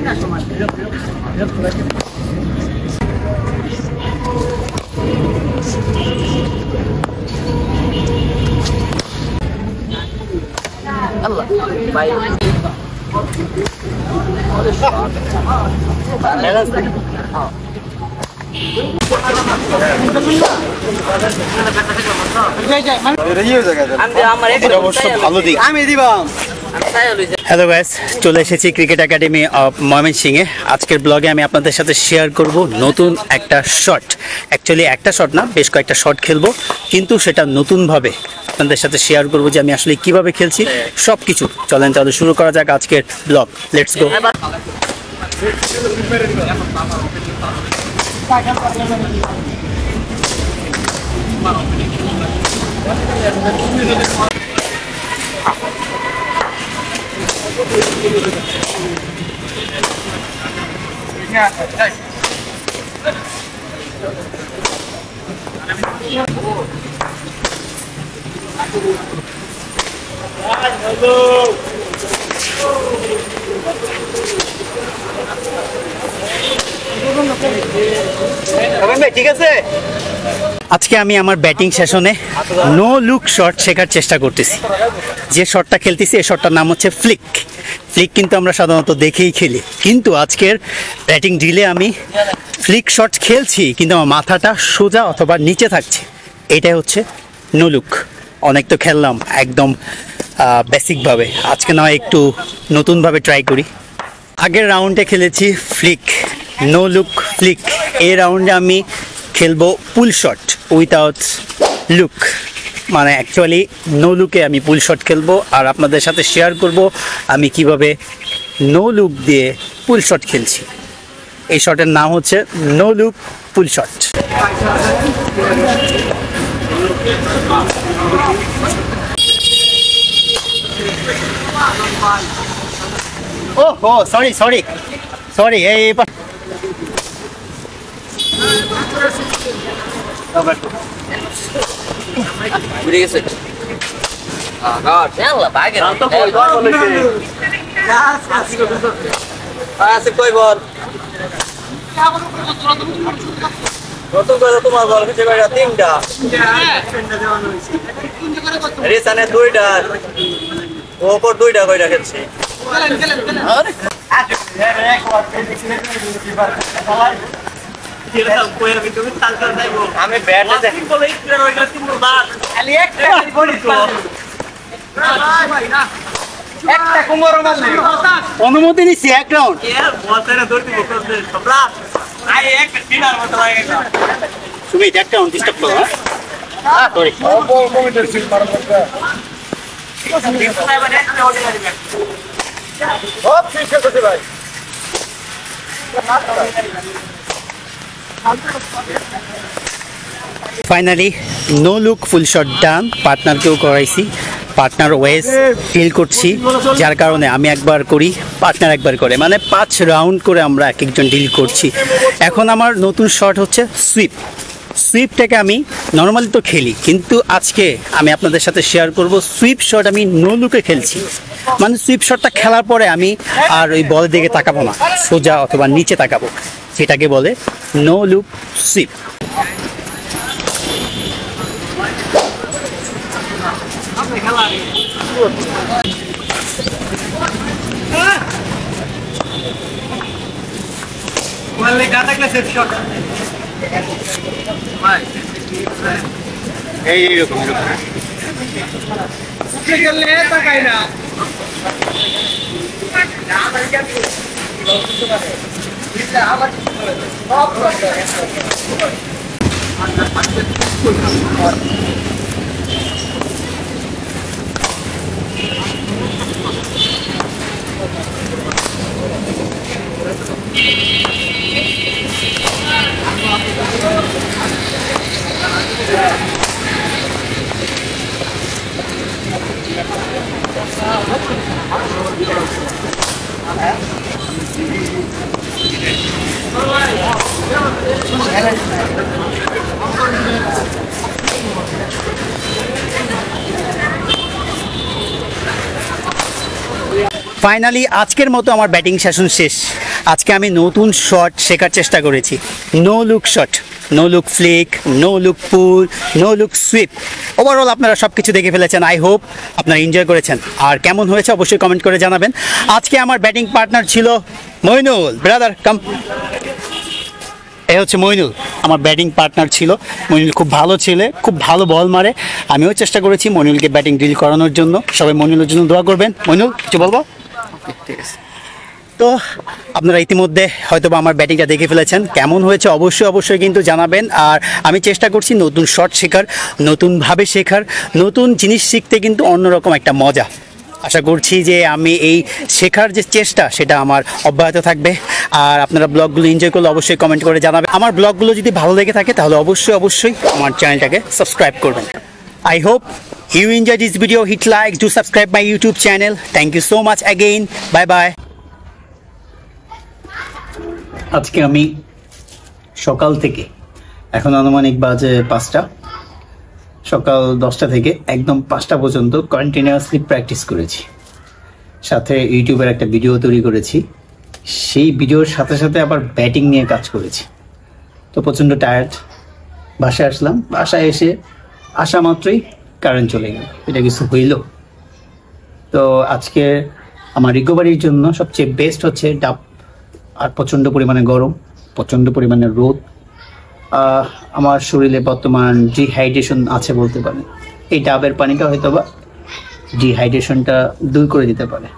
Allah, baik. Hello guys, চলে এসেছি cricket academy of ময়মনসিংহে। আজকের ব্লগে আমি আপনাদের সাথে শেয়ার করব নতুন একটা শট। অ্যাকচুয়ালি একটা শট না, বেশ কয়েকটা শট খেলবো, কিন্তু সেটা নতুনভাবে আপনাদের সাথে শেয়ার করবো যে আমি আসলে কিভাবে খেলছি সব কিছু। চলেন তাহলে শুরু করা যাক আজকের ব্লগ। Let's go. ঠিক আছে, আজকে আমি আমার ব্যাটিং সেশনে নো লুক শট শেখার চেষ্টা করতেছি। যে শটটা খেলতেছি এই শটটার নাম হচ্ছে ফ্লিক। ফ্লিক কিন্তু আমরা সাধারণত দেখেই খেলি, কিন্তু আজকের ব্যাটিং ডিলে আমি ফ্লিক শট খেলছি কিন্তু আমার মাথাটা সোজা অথবা নিচে থাকছে। এটাই হচ্ছে নো লুক। অনেক তো খেললাম একদম বেসিকভাবে, আজকে নয় একটু নতুনভাবে ট্রাই করি। আগের রাউন্ডে খেলেছি ফ্লিক, নো লুক ফ্লিক। এই রাউন্ডে আমি খেলবো পুল শট উইথাউট লুক, মানে অ্যাকচুয়ালি নো লুকে আমি পুল শট খেলবো আর আপনাদের সাথে শেয়ার করব আমি কিভাবে নো লুক দিয়ে পুল শট খেলছি। এই শটের নাম হচ্ছে নো লুক পুল শট। ও সরি সরি সরি, এই Udah gitu. Ah, kawan, janganlah pakai. Asik koi bol. Betul kalau tu mal bol kita ada tiga. Ini sana dua dah. Opor dua dah koi dah kecil. আমি bat দেখি বলে ইকরার ওইগুলা তিন বার খালি একটা বলি তো একটা কুমরো মারলে অনুমতি নিছি এক রাউন্ড এর বলতেরা ধরতে বলতে সবলা আই এক ডিনার মত লাগে তুমি একটা রাউন্ড ডিস্টার্ব করো। হ্যাঁ সরি বল কমিটার সিল মারো করতে সব ঠিক আছে ভাই। ফাইনালি নো লুক ফুল শট ডান। পার্টনারকেও করাইছি, পার্টনার ওয়েজ ডিল করছি, যার কারণে আমি একবার করি পার্টনার একবার করে, মানে 5 রাউন্ড করে আমরা এক একজন ডিল করছি। এখন আমার নতুন শট হচ্ছে সুইপ। সুইপটাকে আমি নর্মালি তো খেলি, কিন্তু আজকে আমি আপনাদের সাথে শেয়ার করব সুইপ শট আমি নো লুকে খেলছি। মানে সুইপ শটটা খেলার পরে আমি আর ওই বলের দিকে তাকাবো না, সোজা অথবা নিচে তাকাবো, সেটাকে বলে নো লুক সুইপ। এইরকম ফাইনালি আজকের মতো আমার ব্যাটিং সেশন শেষ। আজকে আমি নতুন শট শেখার চেষ্টা করেছি। No look shot, no look flick, no look pull, no look sweep. Overall আপনারা সব কিছু দেখে ফেলেছেন। আই হোপ আপনারা এনজয় করেছেন। আর কেমন হয়েছে অবশ্যই কমেন্ট করে জানাবেন। আজকে আমার ব্যাটিং পার্টনার ছিল মইনুল। ব্রাদার কাম। এ হচ্ছে মইনুল, আমার ব্যাটিং পার্টনার ছিল। মইনুল খুব ভালো ছেলে, খুব ভালো বল মারে। আমিও চেষ্টা করেছি মইনুলকে ব্যাটিং ড্রিল করানোর জন্য। সবাই মইনুলের জন্য দোয়া করবেন। মইনুল কিছু বলবো? ঠিক আছে। তো আপনারা ইতিমধ্যে হয়তো বা আমার ব্যাটিংটা দেখে ফেলেছেন। কেমন হয়েছে অবশ্যই কিন্তু জানাবেন। আর আমি চেষ্টা করছি নতুন শট শেখার, নতুনভাবে শেখার। নতুন জিনিস শিখতে কিন্তু অন্যরকম একটা মজা। আশা করছি যে আমি এই শেখার যে চেষ্টা সেটা আমার অব্যাহত থাকবে। আর আপনারা ব্লগগুলো এনজয় করলে অবশ্যই কমেন্ট করে জানাবেন। আমার ব্লগগুলো যদি ভালো লেগে থাকে তাহলে অবশ্যই আমার চ্যানেলটাকে সাবস্ক্রাইব করবেন। I hope you enjoyed this video. Hit like, do subscribe my YouTube channel. Thank you so much again. Bye bye. আজকে আমি সকাল থেকে, এখন আনুমানিক বাজে 5টা, সকাল 10টা থেকে একদম 5টা পর্যন্ত কন্টিনিউয়াসলি প্র্যাকটিস করেছি। সাথে ইউটিউবের একটা ভিডিও তৈরি করেছি। সেই ভিডিওর সাথে সাথে আবার ব্যাটিং নিয়ে কাজ করেছি। তো প্রচণ্ড টায়ার্ড। বাসায় আসলাম। বাসায় এসে আসা মাত্রই কারেন্ট চলে গেল। এটা কিছু হইল? তো আজকে আমার রিকভারির জন্য সবচেয়ে বেস্ট হচ্ছে ডাব। আর প্রচণ্ড পরিমাণে গরম, প্রচণ্ড পরিমাণে রোদ। আমার শরীরে বর্তমান ডিহাইড্রেশন আছে বলতে পারেন। এই ডাবের পানিটা হয়তো বা ডিহাইড্রেশনটা দূর করে দিতে পারে।